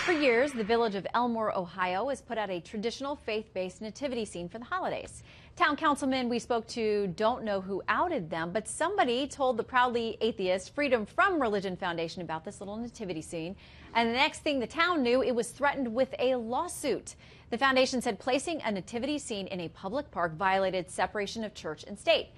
For years, the village of Elmore, Ohio, has put out a traditional faith-based nativity scene for the holidays. Town councilmen we spoke to don't know who outed them, but somebody told the proudly atheist Freedom from Religion Foundation about this little nativity scene. And the next thing the town knew, it was threatened with a lawsuit. The foundation said placing a nativity scene in a public park violated separation of church and state.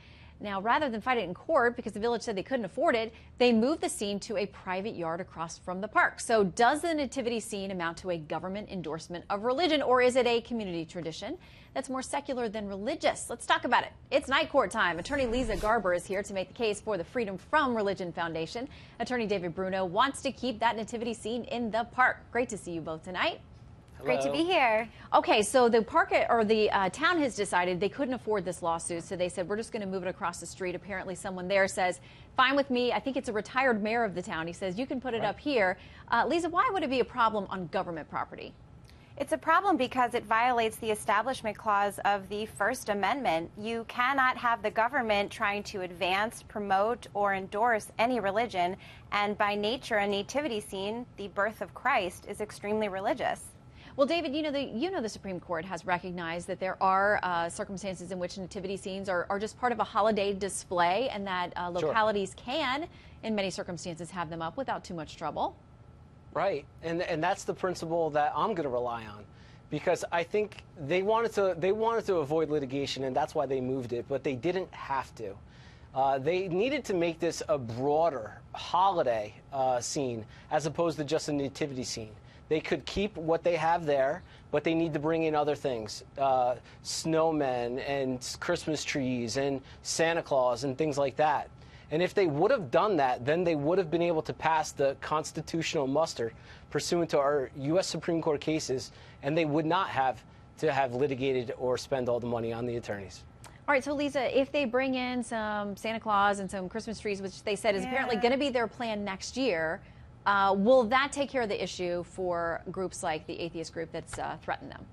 Now, rather than fight it in court because the village said they couldn't afford it, they moved the scene to a private yard across from the park. So does the nativity scene amount to a government endorsement of religion, or is it a community tradition that's more secular than religious? Let's talk about it. It's night court time. Attorney Lisa Garber is here to make the case for the Freedom from Religion Foundation. Attorney David Bruno wants to keep that nativity scene in the park. Great to see you both tonight. Hello. Great to be here. Okay, so the park or the town has decided they couldn't afford this lawsuit, so they said we're just going to move it across the street. Apparently, someone there says, "Fine with me." I think it's a retired mayor of the town. He says you can put it up here. Lisa, why would it be a problem on government property? It's a problem because it violates the Establishment Clause of the First Amendment. You cannot have the government trying to advance, promote, or endorse any religion, and by nature, a nativity scene, the birth of Christ, is extremely religious. Well, David, you know the Supreme Court has recognized that there are circumstances in which nativity scenes are just part of a holiday display, and that localities can, in many circumstances, have them up without too much trouble. Right, and that's the principle that I'm going to rely on, because I think they wanted to avoid litigation, and that's why they moved it, but they didn't have to. They needed to make this a broader holiday scene as opposed to just a nativity scene. They could keep what they have there, but they need to bring in other things, snowmen and Christmas trees and Santa Claus and things like that. And if they would have done that, then they would have been able to pass the constitutional muster pursuant to our U.S. Supreme Court cases, and they would not have to have litigated or spend all the money on the attorneys. All right, so Lisa, if they bring in some Santa Claus and some Christmas trees, which they said is apparently going to be their plan next year, will that take care of the issue for groups like the atheist group that's threatened them?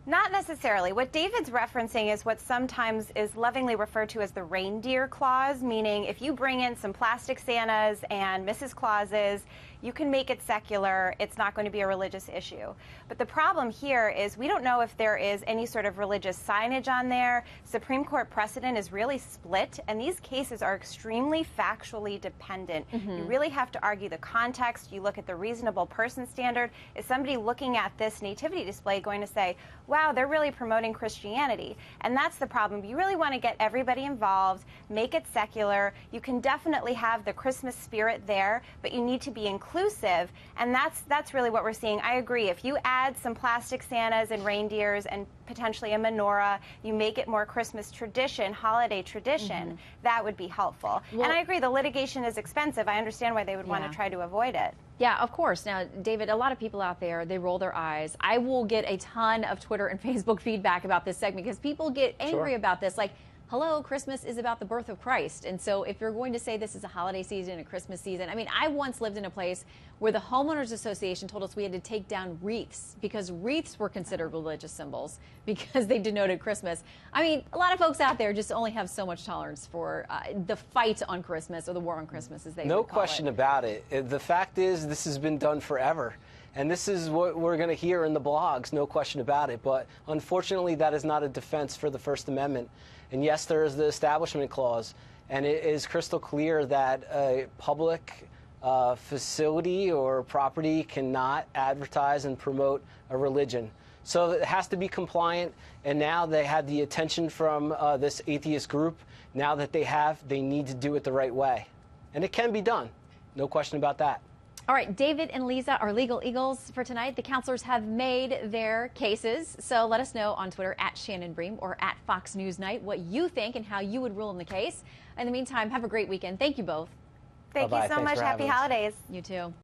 Not necessarily. What David's referencing is what sometimes is lovingly referred to as the reindeer clause, meaning if you bring in some plastic Santas and Mrs. Clauses, you can make it secular. It's not going to be a religious issue. But the problem here is we don't know if there is any sort of religious signage on there. Supreme Court precedent is really split, and these cases are extremely factually dependent. You really have to argue the context. You look at the reasonable person standard. Is somebody looking at this nativity display going to say, wow, they're really promoting Christianity? And that's the problem. You really want to get everybody involved, make it secular. You can definitely have the Christmas spirit there, but you need to be inclusive, and that's really what we're seeing. I agree. If you add some plastic Santas and reindeers and potentially a menorah, you make it more Christmas tradition, holiday tradition, that would be helpful. Well, and I agree, the litigation is expensive. I understand why they would want to try to avoid it. Yeah, of course. Now, David, a lot of people out there, they roll their eyes. I will get a ton of Twitter and Facebook feedback about this segment because people get angry about this. Like, hello, Christmas is about the birth of Christ. And so if you're going to say this is a holiday season, a Christmas season, I mean, I once lived in a place where the homeowners association told us we had to take down wreaths because wreaths were considered religious symbols because they denoted Christmas. I mean, a lot of folks out there just only have so much tolerance for the fight on Christmas or the war on Christmas, as they would call it. No question about it. The fact is, this has been done forever. And this is what we're going to hear in the blogs, no question about it. But unfortunately, that is not a defense for the First Amendment. And yes, there is the Establishment Clause. And it is crystal clear that a public facility or property cannot advertise and promote a religion. So it has to be compliant. And now they had the attention from this atheist group. Now that they need to do it the right way. And it can be done. No question about that. All right, David and Lisa are legal eagles for tonight. The counselors have made their cases. So let us know on Twitter @ShannonBream or @FoxNewsNight what you think and how you would rule in the case. In the meantime, have a great weekend. Thank you both. Thank you so much. Happy holidays. You too.